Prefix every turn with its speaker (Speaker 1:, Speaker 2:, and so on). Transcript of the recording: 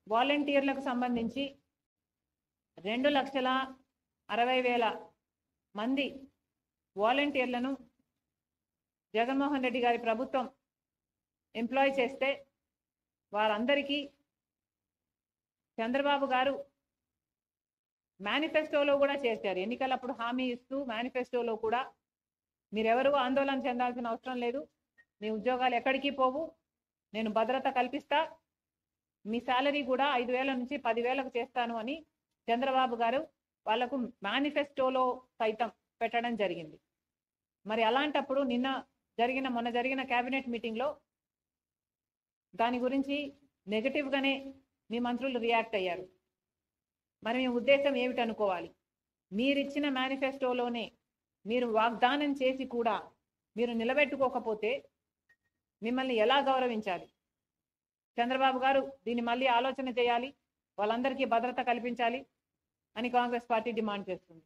Speaker 1: వాలంటీర్లకు సంబంధించి 2,60,60,000 మంది వాలంటీర్లను జగన్మోహన్ రెడ్డి గారి ప్రభుత్వం ఎంప్లాయ్ చేస్తే వారందరికీ చంద్రబాబు గారు మేనిఫెస్టోలో కూడా చేశారు. ఎన్నికలప్పుడు హామీ ఇస్తూ మేనిఫెస్టోలో కూడా మీరెవరూ ఆందోళన చెందాల్సిన అవసరం లేదు, మీ ఉద్యోగాలు ఎక్కడికి పోవు, నేను భద్రత కల్పిస్తా, మీ శాలరీ కూడా 5,000 నుంచి 10,000కు చేస్తాను అని చంద్రబాబు గారు వాళ్లకు మేనిఫెస్టోలో సైతం పెట్టడం జరిగింది. మరి అలాంటప్పుడు మొన్న జరిగిన కేబినెట్ మీటింగ్లో దాని గురించి నెగటివ్గానే మీ మంత్రులు రియాక్ట్ అయ్యారు. మరి మీ ఉద్దేశం ఏమిటనుకోవాలి? మీరిచ్చిన మేనిఫెస్టోలోనే మీరు వాగ్దానం చేసి కూడా మీరు నిలబెట్టుకోకపోతే మిమ్మల్ని ఎలా గౌరవించాలి? చంద్రబాబు గారు దీన్ని మళ్ళీ ఆలోచన చేయాలి, వాళ్ళందరికీ భద్రత కల్పించాలి అని కాంగ్రెస్ పార్టీ డిమాండ్ చేస్తుంది.